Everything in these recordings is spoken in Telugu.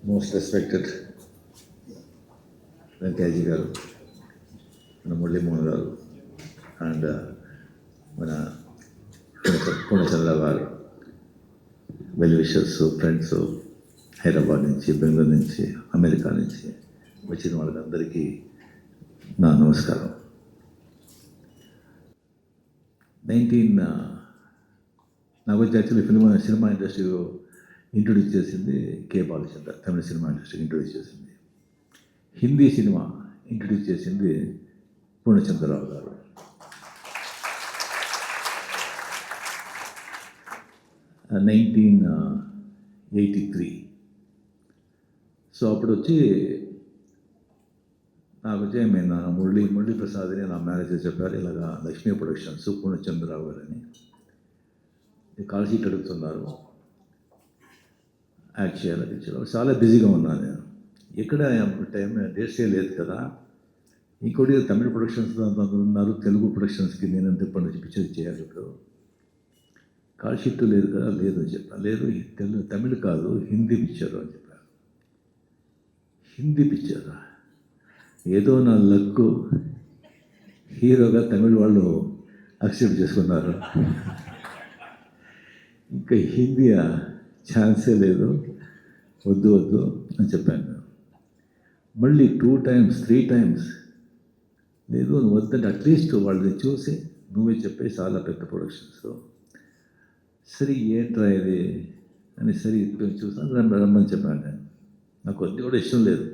మోస్ట్ రెస్పెక్టెడ్ వెంకయ్యజీ గారు, మన మురళీమోహన్ గారు అండ్ మన పూర్ణచంద్ర గారు, వెల్ విషర్స్, ఫ్రెండ్స్, హైదరాబాద్ నుంచి, బెంగళూరు నుంచి, అమెరికా నుంచి వచ్చిన వాళ్ళందరికీ నా నమస్కారం. నాకు వచ్చి యాక్చువల్లీ సినిమా ఇండస్ట్రీలో ఇంట్రొడ్యూస్ చేసింది కే బాలచంద్ర, తమిళ సినిమా ఇండస్ట్రీకి ఇంట్రొడ్యూస్ చేసింది. హిందీ సినిమా ఇంట్రొడ్యూస్ చేసింది పూర్ణచంద్రరావు గారు. నైన్టీన్ 83. సో అప్పుడు వచ్చి నాకు వచ్చి నేను మురళీ ప్రసాద్ అని నా మేనేజర్ చెప్పారు, ఇలాగా లక్ష్మీ ప్రొడక్షన్స్ పూర్ణచంద్రరావు గారు అని కాల్ షీట్ అడుగుతున్నారు, యాక్ట్ చేయాలి పిక్చర్. చాలా బిజీగా ఉన్నాను నేను, ఎక్కడ టైం డేట్స్ లేదు కదా. ఇంకోటి తమిళ ప్రొడక్షన్స్ ఉన్నారు, తెలుగు ప్రొడక్షన్స్కి నేను ఎంత ఇప్పటి పిక్చర్ చేయాలి, ఇప్పుడు కాల్ షీట్ లేదు కదా. లేదు అని చెప్పాను. లేదు తమిళ్ కాదు, హిందీ పిక్చర్ అని చెప్పాను. హిందీ పిక్చరా? ఏదో నా లక్కు, హీరోగా తమిళ వాళ్ళు యాక్సెప్ట్ చేసుకున్నారు. ఇంకా హిందీ ఛాన్సే లేదు, వద్దు అని చెప్పాను. మళ్ళీ 2 times 3 times లేదు నువ్వు వద్దంటే అట్లీస్ట్ వాళ్ళని చూసి నువ్వే చెప్పేసి చాలా పెద్ద ప్రొడక్షన్స్. సరే ఏంట్రా ఇది అని సరే చూసాను, రమ్మని చెప్పాను నేను. నాకు కొద్ది కూడా ఇష్టం లేదు.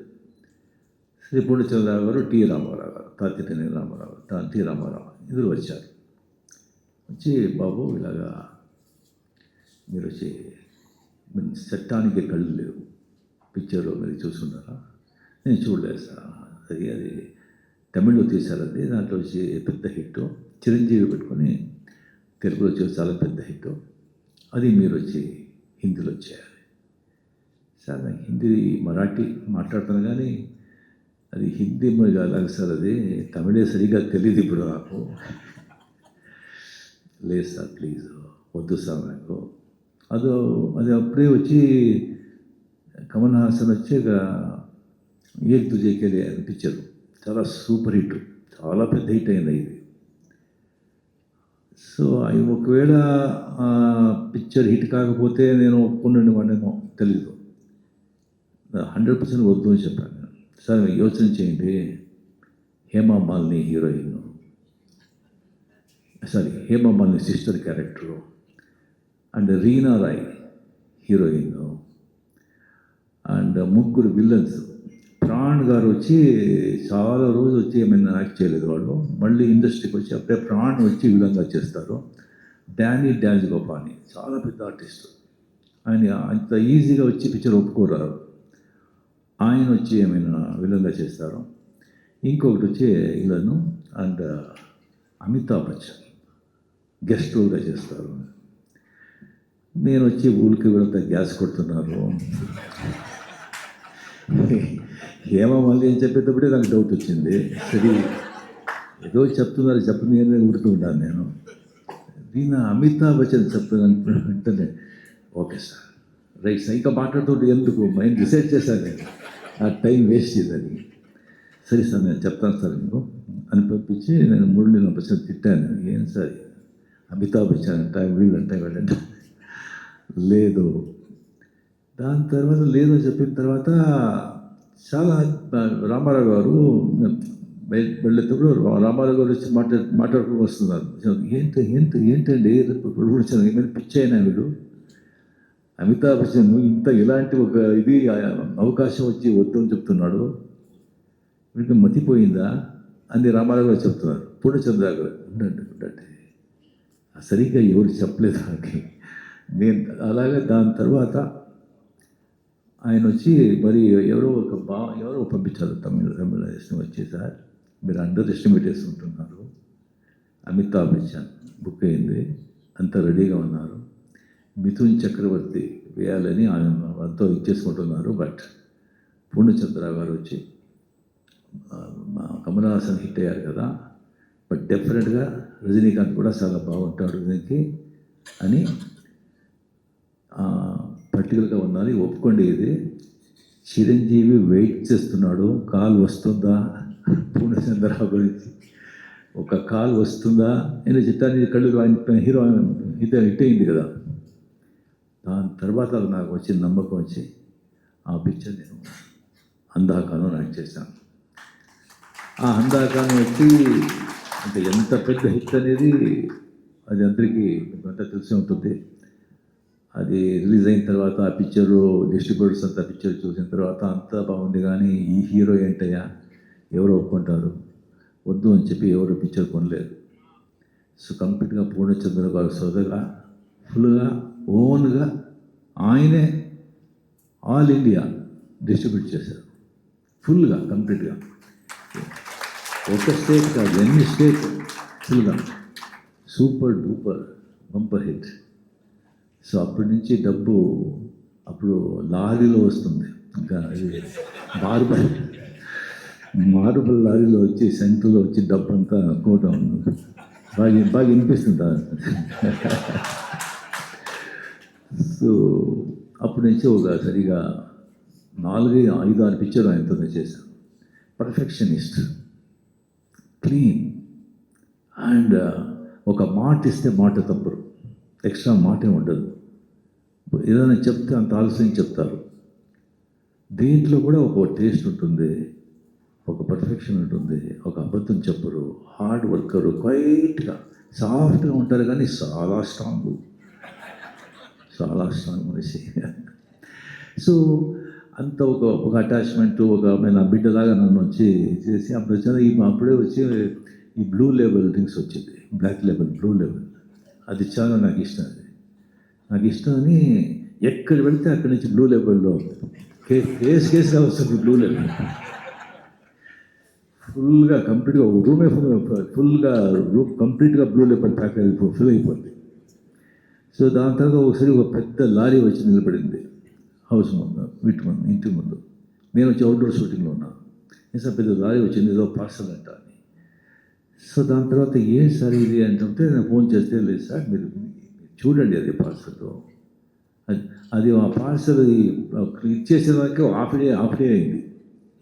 శ్రీ పూర్ణచంద్రరావు గారు, టి రామారావు గారు, తాతినేని రామారావు, టి రామారావు ఇద్దరు వచ్చారు. వచ్చి బాబు ఇలాగా మీరు వచ్చి చట్టానికి కళ్ళు లేవు, పిక్చర్లో మీరు చూస్తున్నారా? నేను చూడలేదు సార్. అది తమిళ్లో తీశారు, అది దాంట్లో వచ్చి పెద్ద హిట్, చిరంజీవి పెట్టుకొని తెలుగులో వచ్చి చాలా పెద్ద హిట్, అది మీరు వచ్చి హిందీలో చేయాలి. సార్ నాకు హిందీ మరాఠీ మాట్లాడుతాను కానీ అది హిందీ అలాగే సార్, అది తమిళే సరిగ్గా తెలియదు ఇప్పుడు నాకు. లేదు సార్ ప్లీజ్ వద్దు సార్ నాకు. అది అప్పుడే వచ్చి కమల్ హాసన్ వచ్చి ఏక్ తుజే కే లియే పిక్చర్ చాలా సూపర్ హిట్, చాలా పెద్ద హిట్ అయింది ఇది. సో అవి ఒకవేళ పిక్చర్ హిట్ కాకపోతే నేను ఒప్పుకున్నాను వాడేమో తెలీదు. 100% వద్దు అని చెప్పాను. సార్ యోచన చేయండి, Hema Malini heroine, Hema Malini sister character, and Reena Roy heroine, and 3 villains. Pran గారు వచ్చి చాలా రోజు వచ్చి ఏమైనా యాక్ట్ చేయలేదు వాళ్ళు, మళ్ళీ ఇండస్ట్రీకి వచ్చి అప్పుడే ప్రాణ్ వచ్చి విలన్గా చేస్తారు. డాన్స్ గోపాని చాలా పెద్ద ఆర్టిస్ట్, ఆయన అంత ఈజీగా వచ్చి పిక్చర్ ఒప్పుకోరారు, ఆయన వచ్చి ఏమైనా విలన్గా చేస్తారు. ఇంకొకటి వచ్చి villain and Amitabh Bachchan guest రోల్గా చేస్తారు. నేను వచ్చి ఊరికి వెళ్తే గ్యాస్ కొడుతున్నారు. మళ్ళీ ఏం చెప్పేటప్పుడే నాకు డౌట్ వచ్చింది. సరే ఏదో చెప్తుంది అని ఊరుతూ ఉంటాను నేను. దీని అమితాబ్ బచ్చన్ చెప్తున్నాను వెంటనే ఓకే సార్, రైట్ సార్, ఇంకా మాట్లాడుతుంటే ఎందుకు మైండ్ డిసైడ్ చేశాను నేను, ఆ టైం వేస్ట్ చేయదని. సరే సార్ నేను చెప్తాను సార్ మీకు అని పంపించి నేను మురళీలో బచ్చన్ తిట్టాను. ఏం సార్ అమితాబ్ బచ్చన్ అంటే వీళ్ళంటే లేదు. దాని తర్వాత లేదు అని చెప్పిన తర్వాత చాలా రామారావు గారు వెళ్ళేటప్పుడు రామారావు గారు వచ్చి మాట్లాడుకుని వస్తున్నారు. ఏంటండి ప్రొడక్షన్ ఏమైనా పిచ్చైనా వీళ్ళు, అమితాబ్ బచ్చన్ ఇంత ఇలాంటి ఒక ఇది అవకాశం వచ్చి వద్దు అని చెప్తున్నాడు, వీడికి మతిపోయిందా అని రామారావు గారు చెప్తున్నారు. పూర్ణచంద్ర గారు ఉండండి సరిగ్గా ఎవరు చెప్పలేదు నాకు. నేను అలాగే దాని తర్వాత ఆయన వచ్చి మరి ఎవరో పంపించారు తమిళ వచ్చి, సార్ మీరు అండర్ ఎస్టిమేట్ చేసుకుంటున్నారు, అమితాబ్ బచ్చన్ బుక్ అయింది, అంతా రెడీగా ఉన్నారు, మిథున్ చక్రవర్తి వేయాలని ఆయన అంతా ఇచ్చేసుకుంటున్నారు. బట్ పూర్ణచంద్రరావు గారు వచ్చి కమల్ హాసన్ హిట్ అయ్యారు కదా, బట్ డెఫినెట్గా రజనీకాంత్ కూడా చాలా బాగుంటాడు దీనికి అని పర్టికులర్గా ఉండాలి, ఒప్పుకోండి, ఇది చిరంజీవి వెయిట్ చేస్తున్నాడు, కాల్ వస్తుందా పూర్ణచంద్రరావు గురించి, ఒక కాల్ వస్తుందా నేను చిత్తాన్ని కళ్ళు ఆయన హీరో హిట్ అయింది కదా. దాని తర్వాత నాకు వచ్చిన నమ్మకం వచ్చి ఆ పిక్చర్ నేను అందాకాలం యాక్ట్ చేశాను. ఆ అందాకాలం వచ్చి అంటే ఎంత పెద్ద హిట్ అనేది అది అందరికీ అంతా తెలిసి ఉంటుంది. అది రిలీజ్ అయిన తర్వాత ఆ పిక్చరు డిస్ట్రిబ్యూటర్స్ అంతా పిక్చర్ చూసిన తర్వాత అంతా బాగుంది, కానీ ఈ హీరో ఏంటయ్యా ఎవరు ఒప్పుకుంటారు, వద్దు అని చెప్పి ఎవరు పిక్చర్ కొనలేదు. సో కంప్లీట్గా పూర్ణచంద్ర గారు సోదగా ఫుల్గా ఓన్గా ఆయనే ఆల్ ఇండియా డిస్ట్రిబ్యూట్ చేశారు, ఫుల్గా కంప్లీట్గా. ఒక స్టేట్ కాదు, ఎన్ని స్టేట్ ఫుల్గా super duper bumper hit. So అప్పటి నుంచి డబ్బు అప్పుడు లారీలో వస్తుంది, ఇంకా మార్బల్ లారీలో వచ్చి సెంటర్లో వచ్చి డబ్బు అంతా కోట బాగా వినిపిస్తుంది. సో అప్పటి నుంచి ఒక సరిగా 4-5-6 పిక్చర్లు ఆయనతో చేశాను. పర్ఫెక్షనిస్ట్, క్లీన్, అండ్ ఒక మాట ఇస్తే మాట తప్పరు, ఎక్స్ట్రా మాటే ఉండదు. ఏదైనా చెప్తే అంత ఆలస్యం చెప్తారు. దీంట్లో కూడా ఒక టేస్ట్ ఉంటుంది, ఒక పర్ఫెక్షన్ ఉంటుంది, ఒక అబద్ధం చెప్పరు, హార్డ్ వర్కరు, క్వైట్గా సాఫ్ట్గా ఉంటారు, కానీ చాలా స్ట్రాంగ్ మనిషి. సో అంత ఒక అటాచ్మెంటు, ఒక నా బిడ్డలాగా నన్ను వచ్చి చేసి అప్పుడే వచ్చి ఈ బ్లూ లేబుల్ డ్రింక్స్ వచ్చింది, బ్లాక్ లేబుల్, బ్లూ లేబుల్. అది చాలా నాకు ఇష్టం. నాకు ఇష్టం అని ఎక్కడ వెళ్తే అక్కడి నుంచి బ్లూ లేబుల్లో కేసుగా వస్తుంది. బ్లూ లేబుల్ ఫుల్గా కంప్లీట్గా ఒక రూమే ఫుల్గా కంప్లీట్గా బ్లూ లేబుల్ ప్యాక్ ఫుల్ అయిపోయింది. సో దాని తర్వాత ఒకసారి ఒక పెద్ద లారీ వచ్చి నిలబడింది హౌస్ ముందు, ఇంటి ముందు. నేను వచ్చి అవుట్డోర్ షూటింగ్లో ఉన్నాను. నిజం పెద్ద లారీ వచ్చింది, ఏదో పార్సల్ అంట అని. సో దాని తర్వాత ఏం సార్ ఇది అంటుంటే నేను ఫోన్ చేస్తే, లేదు సార్ మీరు చూడండి అది పార్సల్, అది ఆ పార్సల్ ఇచ్చేసిన దానికి హాఫ్ డే అయింది.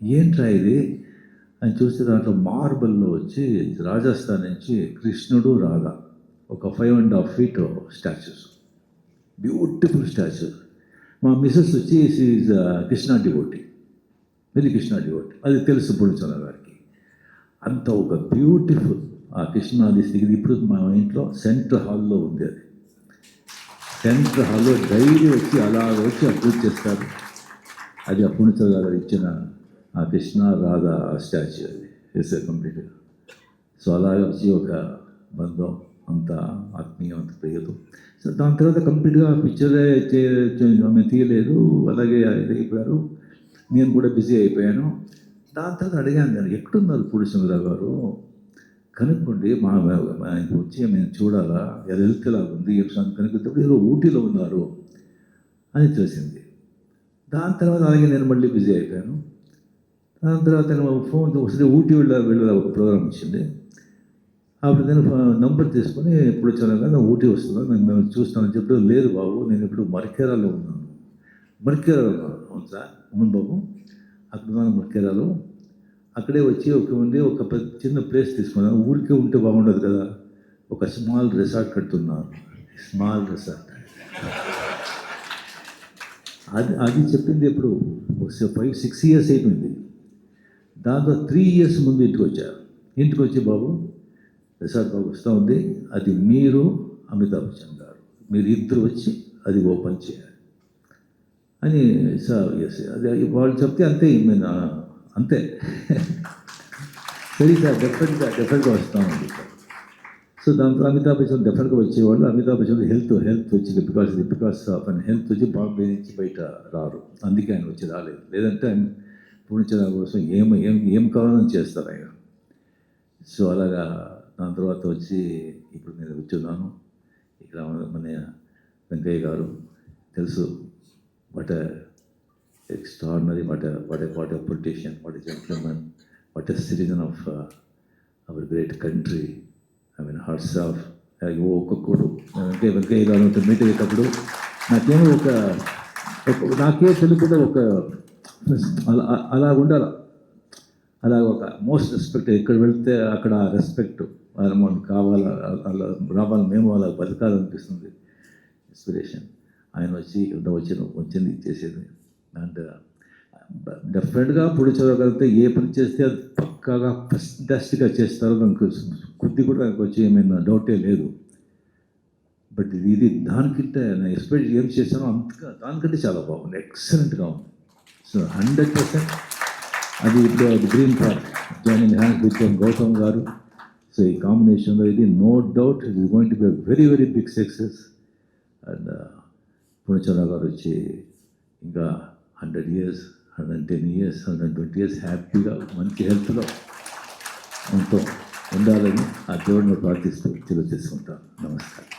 ఏంట్రా ఇది అని చూస్తే దాంట్లో మార్బల్లో వచ్చి రాజస్థాన్ నుంచి కృష్ణుడు రాధా ఒక 5.5 feet స్టాచ్యూస్, బ్యూటిఫుల్ స్టాచ్యూస్. మా మిస్సెస్ వచ్చి is Krishna devotee, very Krishna devotee, అది తెలుసు పూర్ణచంద్ర గారికి. అంత ఒక బ్యూటిఫుల్ ఆ కృష్ణాది స్థితి ఇప్పుడు మా ఇంట్లో సెంట్రల్ హాల్లో ఉంది. అది సెంట్రల్ హాల్లో డైలీ వచ్చి అలా వచ్చి పూజ చేస్తారు. అది ఆ పూర్ణచంద్ర గారు ఇచ్చిన ఆ కృష్ణ రాధా స్టాచ్యూ, అది వేసే కంప్లీట్గా. సో అలాగే వచ్చి ఒక బంధం, అంత ఆత్మీయం, అంత ప్రియదు. సో దాని తర్వాత కంప్లీట్గా పిక్చరే తీయలేదు, అలాగే అయిపోయారు. నేను కూడా బిజీ అయిపోయాను. దాని తర్వాత అడిగాను, నేను ఎక్కడున్నారు పూర్ణచంద్ర గారు, కనుక్కోండి, మా వచ్చి మేము చూడాలా, హెల్త్ లాగా ఉంది కనుక్కుంటే ఏదో ఊటీలో ఉన్నారు అని తెలిసింది. దాని తర్వాత అలాగే నేను మళ్ళీ బిజీ అయిపోయాను. దాని తర్వాత నేను ఫోన్ ఒకసారి ఊటీ వెళ్ళే ఒక ప్రోగ్రామ్ వచ్చింది. అప్పుడు నేను నంబర్ తీసుకొని ఇప్పుడు చాలా ఊటీ వస్తున్నాను, మేము చూస్తానని చెప్పి, లేదు బాబు నేను ఇప్పుడు మర్కేరాలో ఉన్నాను. మర్కేరాలో ఉన్నాను. అవును సార్, అవును బాబు అక్కడ ఉన్నాను మర్కేరాలో. అక్కడే వచ్చి ఒక చిన్న ప్లేస్ తీసుకున్నాను. ఊరికే ఉంటే బాగుండదు కదా, ఒక స్మాల్ రిసార్ట్ కడుతున్నాను. స్మాల్ రిసార్ట్ అది చెప్పింది ఎప్పుడు 5-6 years అయిపోయింది. దాంతో 3 years ముందు ఇంటికి వచ్చి బాబు రిసార్ట్ బాబు వస్తూ ఉంది, అది మీరు అమితాబ్ బచ్చన్ గారు మీరు ఇద్దరు వచ్చి అది ఓపెన్ చేయాలి అని. సార్ ఎస్, అది వాళ్ళు చెప్తే అంతే, అంతే సరే సార్ డెఫినెట్గా వస్తామండి సార్. సో దాంతో అమితాబ్ బచ్చన్ డెఫినెట్గా వచ్చేవాళ్ళు. అమితాబ్ బచ్చన్ హెల్త్ వచ్చింది, బికాస్ ఆఫ్ అండ్ హెల్త్ వచ్చి బాంబే నుంచి బయట రారు, అందుకే ఆయన వచ్చి రాలేదు. లేదంటే ఆయన పూర్ణచంద్ర కోసం ఏం కావాలని చేస్తారు ఆయన. సో అలాగా దాని తర్వాత వచ్చి ఇప్పుడు నేను కూర్చున్నాను ఇక్కడ. మన వెంకయ్య గారు తెలుసు, what extraordinary, what a politician, what a gentleman, what a citizen of our great country. I mean, hearts of ఒక్కొక్కడు వెంకయ్య గారు మీట్ అయ్యేటప్పుడు నాకే తెలియకుండా అలా ఉండాలి. అలా ఒక మోస్ట్ రెస్పెక్ట్, ఎక్కడ వెళ్తే అక్కడ రెస్పెక్ట్ మనకు కావాలా, అలా రావాలి, మేము అలా బతకాలనిపిస్తుంది. ఇన్స్పిరేషన్ ఆయన వచ్చింది చేసేది. అండ్ డెఫినెట్గా పొడిచగలిగితే ఏ పని చేస్తే అది పక్కాగా ఫస్ట్గా చేస్తారో దానికి కొద్ది కూడా దానికి వచ్చి ఏమైనా డౌటే లేదు. బట్ ఇది దానికంటే నేను ఎక్స్పెక్ట్ ఏం చేశానో అంతగా దానికంటే చాలా బాగుంది, ఎక్సలెంట్గా ఉంది. సో 100% అది ఇప్పుడు Green Park joining hands with Gautam గారు. సో ఈ కాంబినేషన్లో ఇది no doubt it is going to be very very big success. And Purnachandra గారు వచ్చి ఇంకా 100 years, 110 years, 120 years హ్యాపీగా మంచి హెల్త్లో ఉండాలని ఆ దేవుడిని ప్రార్థిస్తూ తెలియజేసుకుంటాను. నమస్కారం.